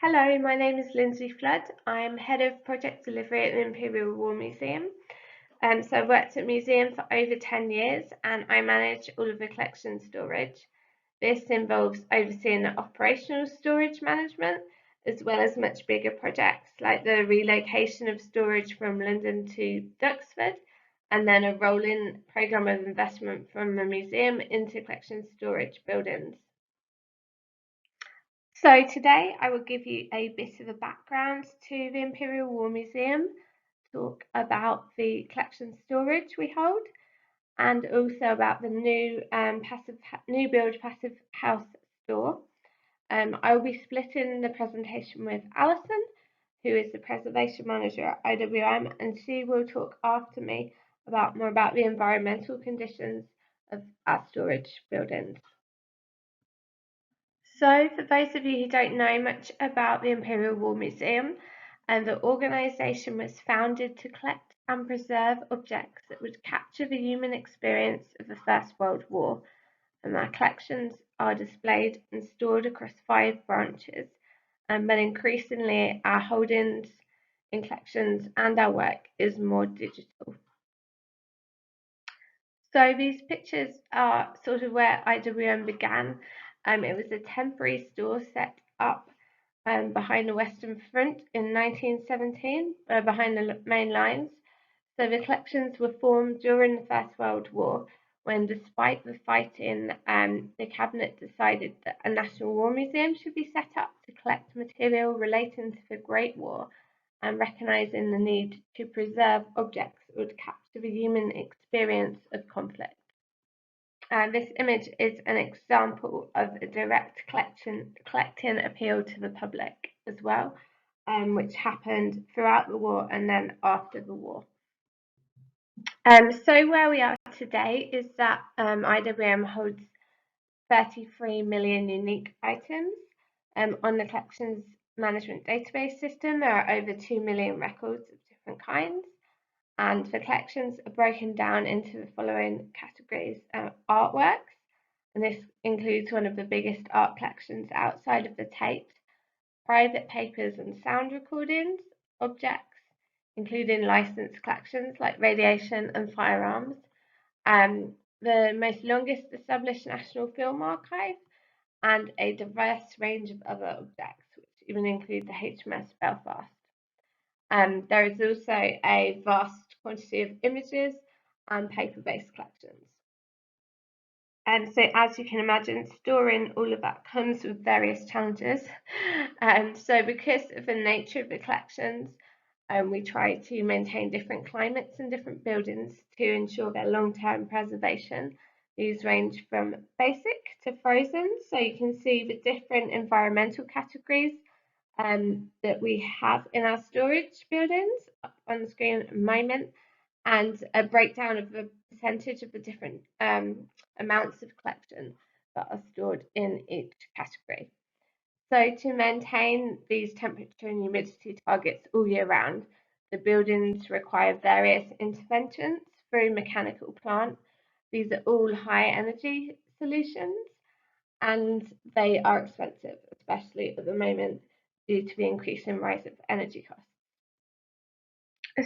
Hello, my name is Lindsay Flood. I'm Head of Project Delivery at the Imperial War Museum. So I've worked at the museum for over 10 years and I manage all of the collection storage. This involves overseeing the operational storage management as well as much bigger projects like the relocation of storage from London to Duxford and then a rolling programme of investment from the museum into collection storage buildings. So today I will give you a bit of a background to the Imperial War Museum, talk about the collection storage we hold, and also about the new build passive house store. I will be splitting the presentation with Alison, who is the preservation manager at IWM, and she will talk after me about more about the environmental conditions of our storage buildings. So, for those of you who don't know much about the Imperial War Museum, the organisation was founded to collect and preserve objects that would capture the human experience of the First World War, and our collections are displayed and stored across 5 branches, but increasingly our holdings in collections and our work is more digital. So these pictures are sort of where IWM began. It was a temporary store set up behind the Western Front in 1917, behind the main lines. So the collections were formed during the First World War, when despite the fighting, the cabinet decided that a national war museum should be set up to collect material relating to the Great War and recognising the need to preserve objects that would capture the human experience of conflict. This image is an example of a direct collecting appeal to the public as well, which happened throughout the war and then after the war. So where we are today is that IWM holds 33 million unique items. On the collections management database system, there are over 2 million records of different kinds. And the collections are broken down into the following categories: artworks, and this includes one of the biggest art collections outside of the tapes, private papers and sound recordings, objects, including licensed collections like radiation and firearms, the most longest established national film archive, and a diverse range of other objects, which even include the HMS Belfast. There is also a vast quantity of images and paper-based collections. And so, as you can imagine, storing all of that comes with various challenges. So because of the nature of the collections, we try to maintain different climates and different buildings to ensure their long-term preservation. These range from basic to frozen, so you can see the different environmental categories that we have in our storage buildings up on the screen at the moment, and a breakdown of the percentage of the different amounts of collection that are stored in each category. So to maintain these temperature and humidity targets all year round, the buildings require various interventions through mechanical plant. These are all high energy solutions and they are expensive, especially at the moment due to the increasing rise of energy costs.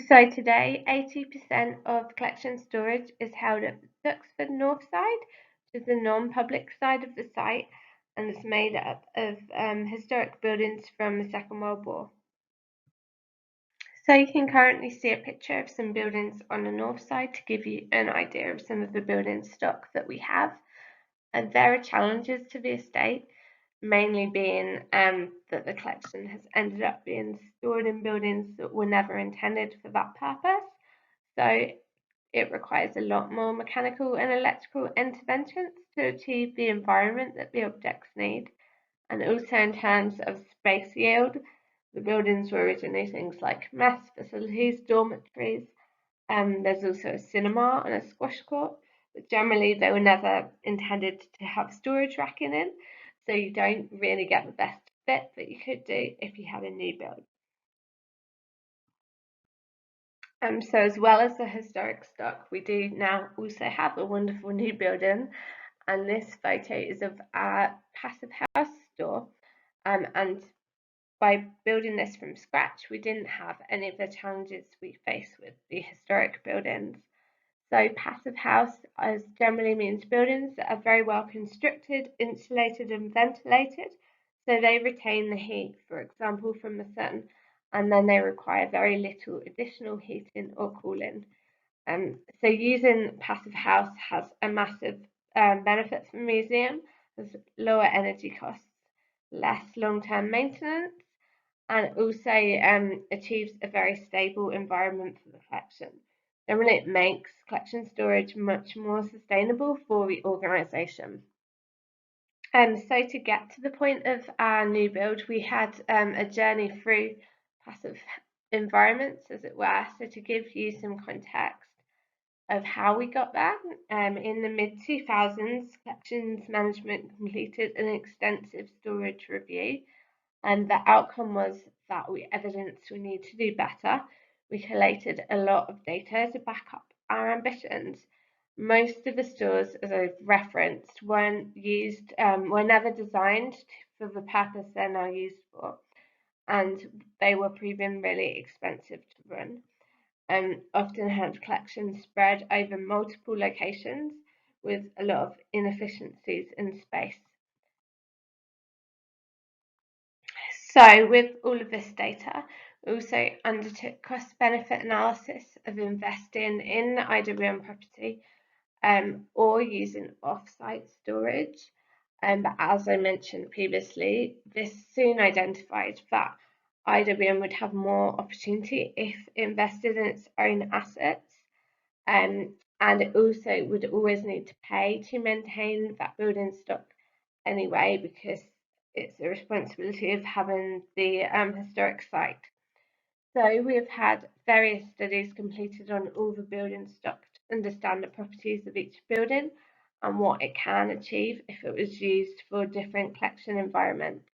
So today, 80% of collection storage is held at Duxford Northside, which is the non-public side of the site, and it's made up of historic buildings from the Second World War. So you can currently see a picture of some buildings on the north side to give you an idea of some of the building stock that we have. And there are challenges to the estate, mainly being that the collection has ended up being stored in buildings that were never intended for that purpose. So it requires a lot more mechanical and electrical interventions to achieve the environment that the objects need. And also in terms of space yield, the buildings were originally things like mess facilities, dormitories, there's also a cinema and a squash court, but generally they were never intended to have storage racking in, so you don't really get the best fit that you could do if you had a new build. So as well as the historic stock, we do now also have a wonderful new building, and this photo is of our Passivhaus store, and by building this from scratch, we didn't have any of the challenges we face with the historic buildings. So passive house as generally means buildings that are very well constructed, insulated and ventilated, so they retain the heat, for example, from the sun, and then they require very little additional heating or cooling. So using passive house has a massive benefit for the museum, as lower energy costs, less long-term maintenance, and also achieves a very stable environment for the collection. And it makes collection storage much more sustainable for the organisation. So to get to the point of our new build, we had a journey through passive environments, as it were. So to give you some context of how we got there, in the mid-2000s, collections management completed an extensive storage review, and the outcome was that we evidenced we need to do better. We collated a lot of data to back up our ambitions. Most of the stores, as I've referenced, were never designed for the purpose they're now used for, and they were proven really expensive to run, and often had collections spread over multiple locations with a lot of inefficiencies in space. So with all of this data, we also undertook cost-benefit analysis of investing in IWM property or using off-site storage. But as I mentioned previously, this soon identified that IWM would have more opportunity if invested in its own assets, and it also would always need to pay to maintain that building stock anyway, because it's a responsibility of having the historic site. So we've had various studies completed on all the building stock to understand the properties of each building and what it can achieve if it was used for different collection environments.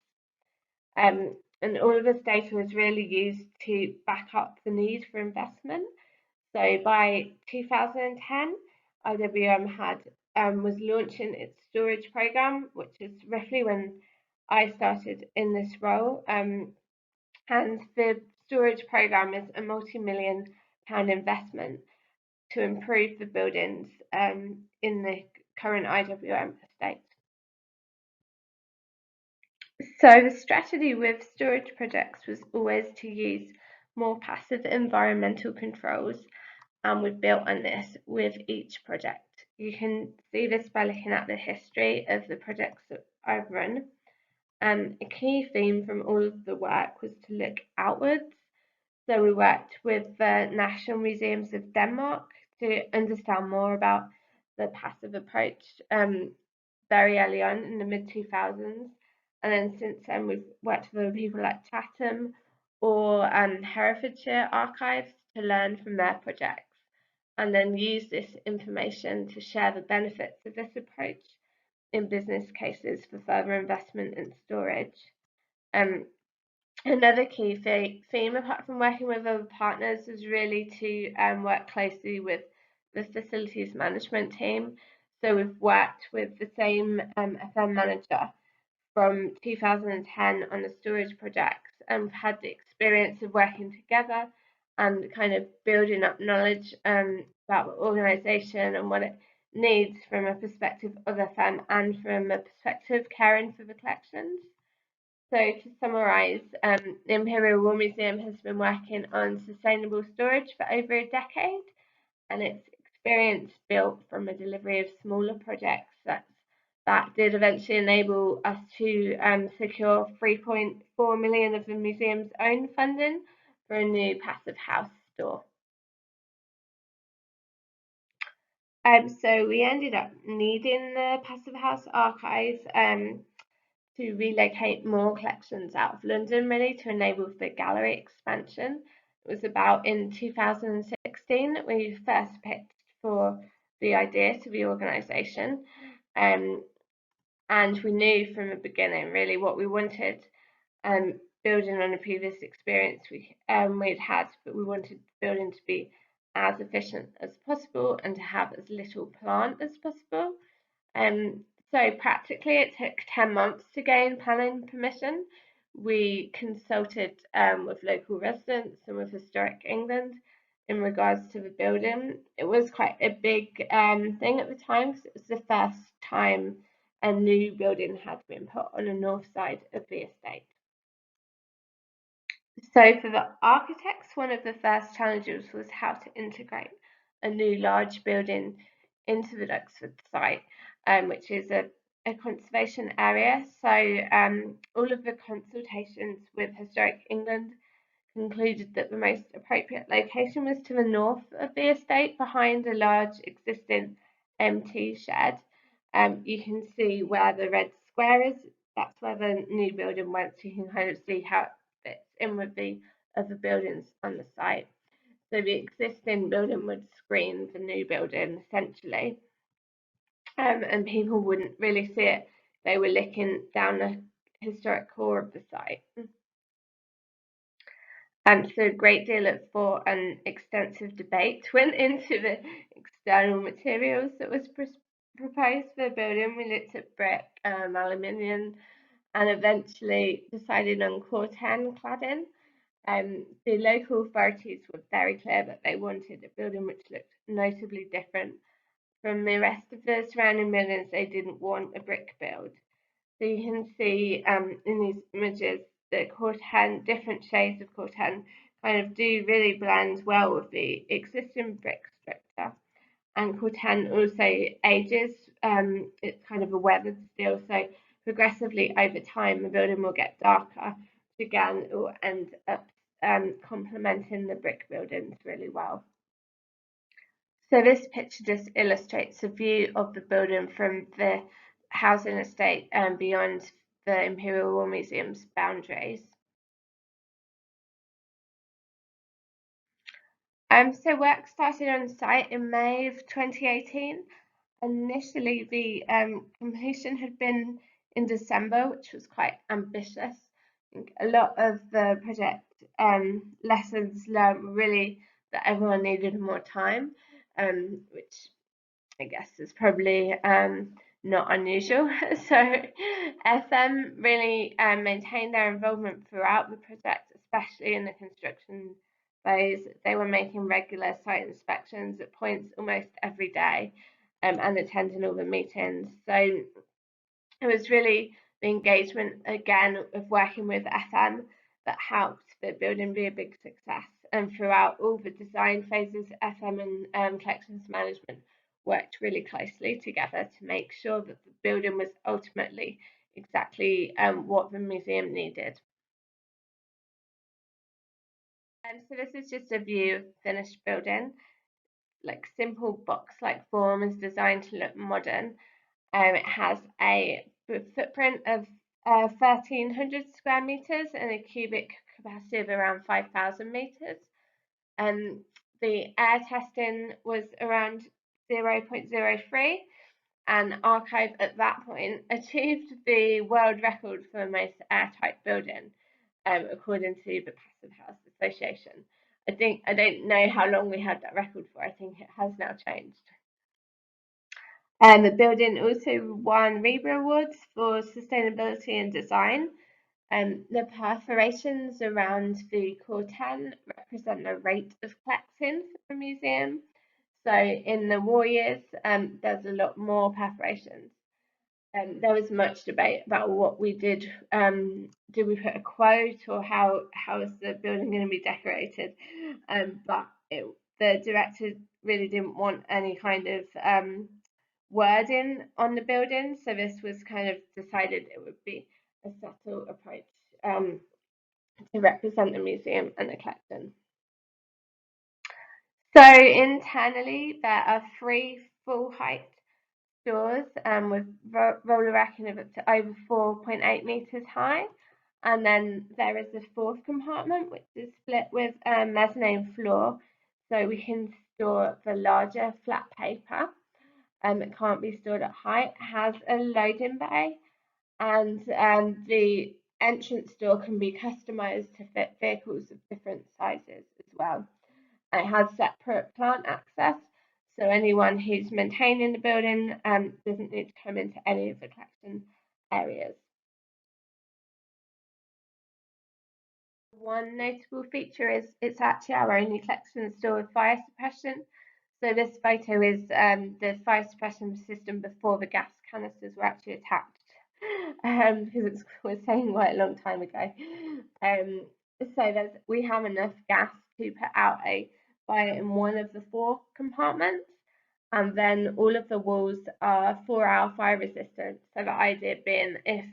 And all of this data was really used to back up the need for investment. So by 2010, IWM was launching its storage program, which is roughly when I started in this role. And the storage program is a multi-million pound investment to improve the buildings in the current IWM estate. So the strategy with storage projects was always to use more passive environmental controls, and we've built on this with each project. You can see this by looking at the history of the projects that I've run. A key theme from all of the work was to look outwards. So we worked with the National Museums of Denmark to understand more about the passive approach very early on in the mid-2000s. And then since then, we've worked with other people like Chatham or Herefordshire Archives to learn from their projects, and then use this information to share the benefits of this approach in business cases for further investment in storage. Another key theme, apart from working with other partners, is really to work closely with the facilities management team. So we've worked with the same FM manager from 2010 on the storage projects, and had the experience of working together and kind of building up knowledge about the organisation and what it needs from a perspective of FM and from a perspective caring for the collections. So to summarise, the Imperial War Museum has been working on sustainable storage for over a decade, and its experience built from a delivery of smaller projects that did eventually enable us to secure 3.4 million of the museum's own funding for a new passive house store. So we ended up needing the passive house archives to relocate more collections out of London, really, to enable the gallery expansion. It was about in 2016 that we first picked for the idea to the organisation. And we knew from the beginning really what we wanted, building on a previous experience we'd had, but we wanted the building to be as efficient as possible and to have as little plant as possible. So practically it took 10 months to gain planning permission. we consulted with local residents and with Historic England in regards to the building. It was quite a big thing at the time because it was the first time a new building had been put on the north side of the estate. So for the architects, one of the first challenges was how to integrate a new large building into the Duxford site, which is a conservation area. So all of the consultations with Historic England concluded that the most appropriate location was to the north of the estate, behind a large existing MT shed. You can see where the red square is. That's where the new building went, so you can kind of see how it fits in with the other buildings on the site. So the existing building would screen the new building essentially, and people wouldn't really see it. They were looking down the historic core of the site. So a great deal of thought and extensive debate went into the external materials that was proposed for the building. We looked at brick, aluminium, and eventually decided on corten cladding. The local authorities were very clear that they wanted a building which looked notably different from the rest of the surrounding buildings. They didn't want a brick build. So you can see in these images that corten, different shades of corten, kind of do really blend well with the existing brick structure. And corten also ages. It's kind of a weathered steel, so progressively over time the building will get darker. Again, it will end up complementing the brick buildings really well. So this picture just illustrates a view of the building from the housing estate and beyond the Imperial War Museum's boundaries. So work started on site in May of 2018. Initially, the completion had been in December, which was quite ambitious. I think a lot of the project lessons learned were really that everyone needed more time, which I guess is probably not unusual. So FM really maintained their involvement throughout the project, especially in the construction phase. They were making regular site inspections at points almost every day, and attending all the meetings. So it was really the engagement again of working with FM that helped the building be a big success. And throughout all the design phases, FM and collections management worked really closely together to make sure that the building was ultimately exactly what the museum needed. So this is just a view of the finished building. Like simple box-like form is designed to look modern. It has a footprint of 1,300 square meters and a cubic capacity of around 5,000 meters. The air testing was around 0.03, and Archive at that point achieved the world record for the most airtight building, according to the Passivhaus Association. I don't know how long we had that record for. I think it has now changed. The building also won RIBA awards for sustainability and design. The perforations around the corten represent the rate of collecting for the museum. So in the war years, there's a lot more perforations. There was much debate about what we did. Did we put a quote, or how is the building going to be decorated? But the director really didn't want any kind of wording on the building, so this was kind of decided it would be a subtle approach to represent the museum and the collection. So internally, there are 3 full height doors with roller racking of up to over 4.8 meters high, and then there is a 4th compartment which is split with a mezzanine floor, so we can store the larger flat paper. It can't be stored at height. It has a loading bay, and the entrance door can be customised to fit vehicles of different sizes as well. It has separate plant access, so anyone who's maintaining the building doesn't need to come into any of the collection areas. One notable feature is it's actually our only collection store with fire suppression. So this photo is the fire suppression system before the gas canisters were actually attached, because it was saying quite a long time ago. So we have enough gas to put out a fire in one of the 4 compartments, and then all of the walls are 4-hour fire resistant. So the idea being, if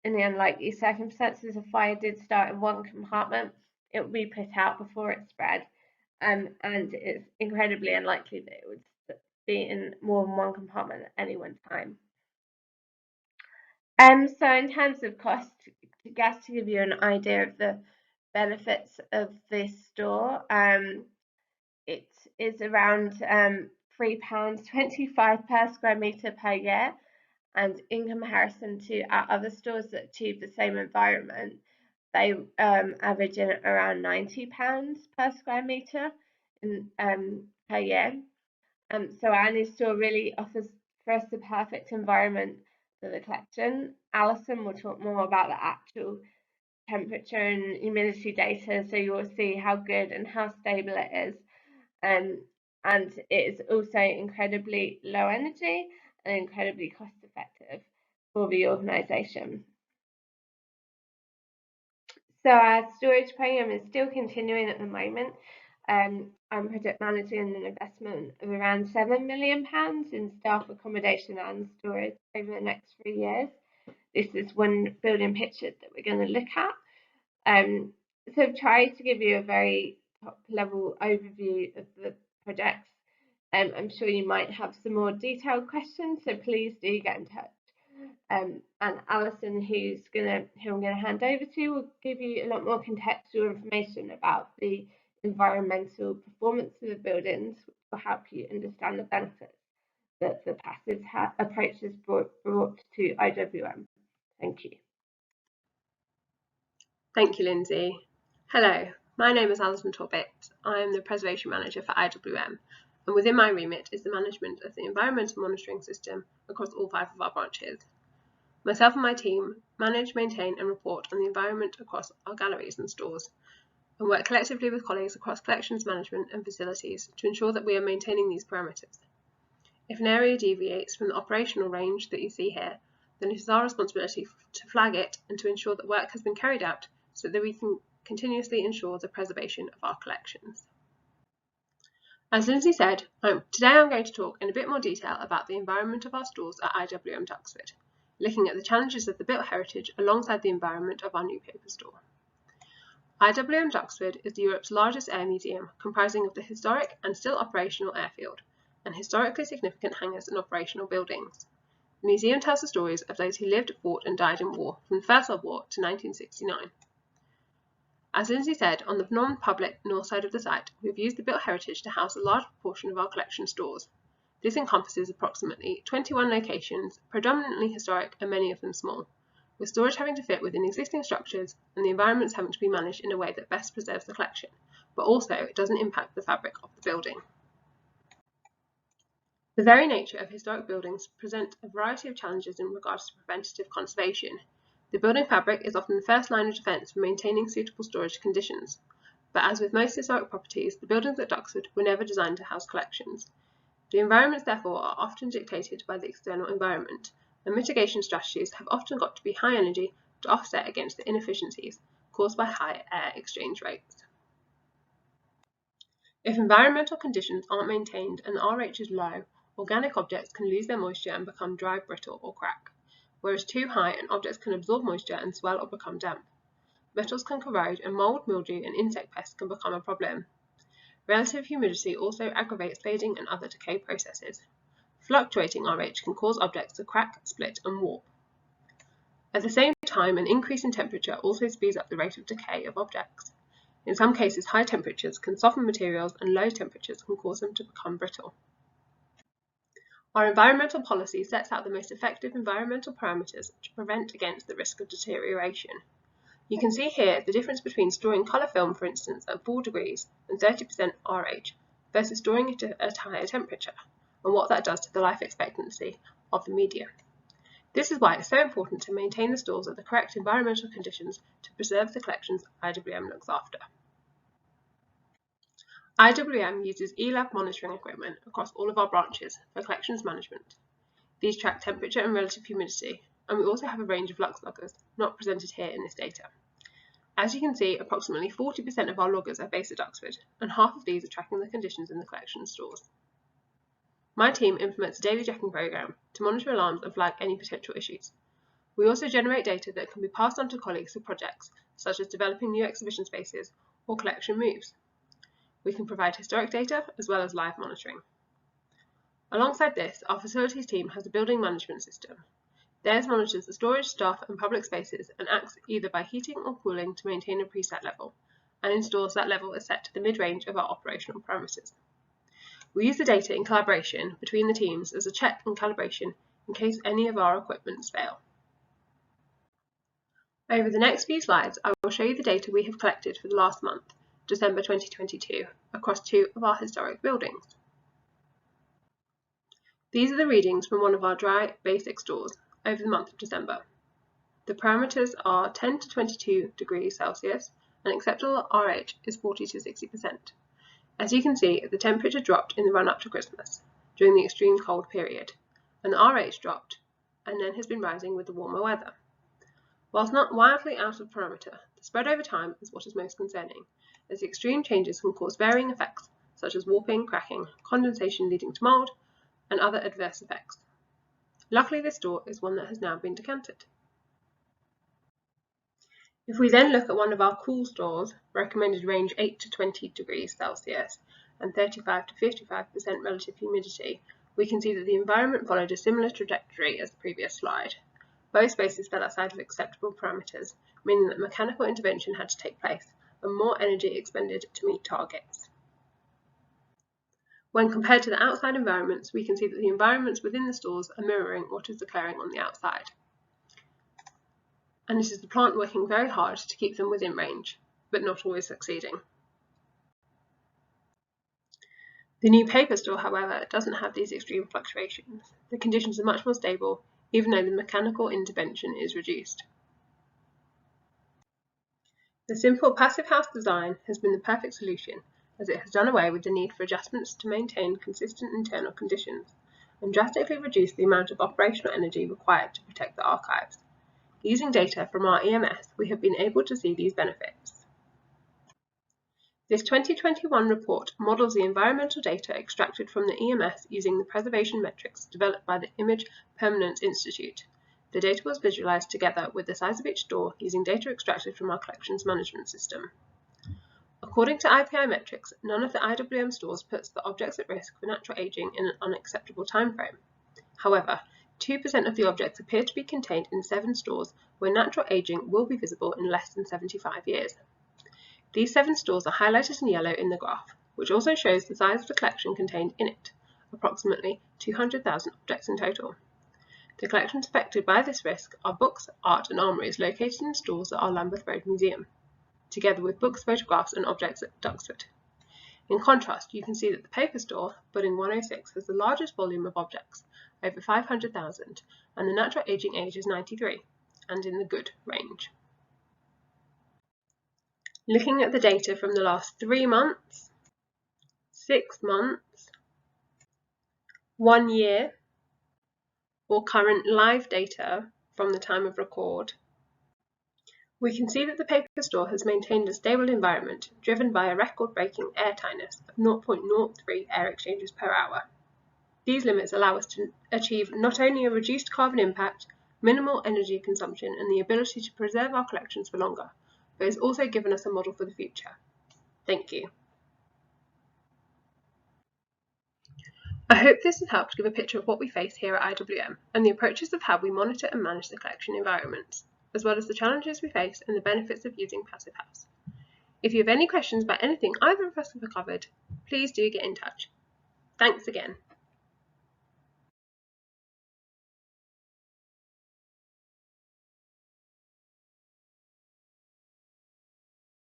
in the unlikely circumstances a fire did start in one compartment, it would be put out before it spread. And it's incredibly unlikely that it would be in more than one compartment at any one time. So in terms of cost, just to give you an idea of the benefits of this store, it is around £3.25 per square metre per year, and in comparison to our other stores that achieve the same environment, they average around £90 per square metre per year. So our new store really offers for us the perfect environment for the collection. Alison will talk more about the actual temperature and humidity data, so you will see how good and how stable it is. And it is also incredibly low energy and incredibly cost effective for the organisation. So our storage program is still continuing at the moment. I'm project managing an investment of around £7 million in staff accommodation and storage over the next 3 years. This is one building picture that we're going to look at. So I've tried to give you a very top level overview of the projects. I'm sure you might have some more detailed questions, so please do get in touch. And Alison, who I'm going to hand over to, will give you a lot more contextual information about the environmental performance of the buildings, which will help you understand the benefits that the passive approach has brought to IWM. Thank you. Thank you, Lindsay. Hello, my name is Alison Torbitt. I am the Preservation Manager for IWM, and within my remit is the management of the environmental monitoring system across all 5 of our branches. Myself and my team manage, maintain and report on the environment across our galleries and stores, and work collectively with colleagues across collections management and facilities to ensure that we are maintaining these parameters. If an area deviates from the operational range that you see here, then it is our responsibility to flag it and to ensure that work has been carried out so that we can continuously ensure the preservation of our collections. As Lindsay said, today I'm going to talk in a bit more detail about the environment of our stores at IWM Duxford, looking at the challenges of the built heritage alongside the environment of our new paper store. IWM Duxford is Europe's largest air museum, comprising of the historic and still operational airfield, and historically significant hangars and operational buildings. The museum tells the stories of those who lived, fought and died in war from the First World War to 1969. As Lindsay said, on the non-public north side of the site, we've used the built heritage to house a large proportion of our collection stores. This encompasses approximately 21 locations, predominantly historic and many of them small, with storage having to fit within existing structures and the environments having to be managed in a way that best preserves the collection, but also it doesn't impact the fabric of the building. The very nature of historic buildings present a variety of challenges in regards to preventative conservation. The building fabric is often the first line of defence for maintaining suitable storage conditions, but as with most historic properties, the buildings at Duxford were never designed to house collections. The environments, therefore, are often dictated by the external environment, and mitigation strategies have often got to be high energy to offset against the inefficiencies caused by high air exchange rates. If environmental conditions aren't maintained and the RH is low, organic objects can lose their moisture and become dry, brittle or crack, whereas too high and objects can absorb moisture and swell or become damp. Metals can corrode and mould, mildew and insect pests can become a problem. Relative humidity also aggravates fading and other decay processes. Fluctuating RH can cause objects to crack, split and warp. At the same time, an increase in temperature also speeds up the rate of decay of objects. In some cases, high temperatures can soften materials and low temperatures can cause them to become brittle. Our environmental policy sets out the most effective environmental parameters to prevent against the risk of deterioration. You can see here the difference between storing colour film, for instance, at 4 degrees and 30% RH versus storing it at a higher temperature, and what that does to the life expectancy of the media. This is why it's so important to maintain the stores at the correct environmental conditions to preserve the collections IWM looks after. IWM uses eLab monitoring equipment across all of our branches for collections management. These track temperature and relative humidity, and we also have a range of lux loggers, not presented here in this data. As you can see, approximately 40% of our loggers are based at Duxford, and half of these are tracking the conditions in the collection stores. My team implements a daily checking program to monitor alarms and flag any potential issues. We also generate data that can be passed on to colleagues for projects, such as developing new exhibition spaces or collection moves. We can provide historic data as well as live monitoring. Alongside this, our facilities team has a building management system. Theirs monitors the storage, staff and public spaces and acts either by heating or cooling to maintain a preset level, and ensures that level is set to the mid-range of our operational parameters. We use the data in collaboration between the teams as a check and calibration in case any of our equipments fail. Over the next few slides, I will show you the data we have collected for the last month, December 2022, across 2 of our historic buildings. These are the readings from one of our dry basic stores over the month of December. The parameters are 10 to 22 degrees Celsius and acceptable RH is 40 to 60%. As you can see, the temperature dropped in the run-up to Christmas during the extreme cold period, and the RH dropped and then has been rising with the warmer weather. Whilst not wildly out of parameter, the spread over time is what is most concerning, as the extreme changes can cause varying effects such as warping, cracking, condensation leading to mould, and other adverse effects. Luckily, this store is one that has now been decanted. If we then look at one of our cool stores, recommended range 8 to 20 degrees Celsius and 35 to 55% relative humidity, we can see that the environment followed a similar trajectory as the previous slide. Both spaces fell outside of acceptable parameters, meaning that mechanical intervention had to take place and more energy expended to meet targets. When compared to the outside environments, we can see that the environments within the stores are mirroring what is occurring on the outside. And this is the plant working very hard to keep them within range, but not always succeeding. The new paper store, however, doesn't have these extreme fluctuations. The conditions are much more stable, even though the mechanical intervention is reduced. The simple Passivhaus design has been the perfect solution, as it has done away with the need for adjustments to maintain consistent internal conditions, and drastically reduced the amount of operational energy required to protect the archives. Using data from our EMS, we have been able to see these benefits. This 2021 report models the environmental data extracted from the EMS using the preservation metrics developed by the Image Permanence Institute. The data was visualized together with the size of each store using data extracted from our collections management system. According to IPI metrics, none of the IWM stores puts the objects at risk for natural aging in an unacceptable timeframe. However, 2% of the objects appear to be contained in 7 stores where natural aging will be visible in less than 75 years. These 7 stores are highlighted in yellow in the graph, which also shows the size of the collection contained in it, approximately 200,000 objects in total. The collections affected by this risk are books, art and armouries located in stores at our Lambeth Road Museum, together with books, photographs and objects at Duxford. In contrast, you can see that the paper store, Building 106, has the largest volume of objects, over 500,000, and the natural aging age is 93, and in the good range. Looking at the data from the last 3 months, 6 months, 1 year, or current live data from the time of record, we can see that the paper store has maintained a stable environment driven by a record-breaking air tightness of 0.03 air exchanges per hour. These limits allow us to achieve not only a reduced carbon impact, minimal energy consumption and the ability to preserve our collections for longer, but has also given us a model for the future. Thank you. I hope this has helped give a picture of what we face here at IWM and the approaches of how we monitor and manage the collection environments, as well as the challenges we face and the benefits of using Passivhaus. If you have any questions about anything either of us have covered, please do get in touch. Thanks again.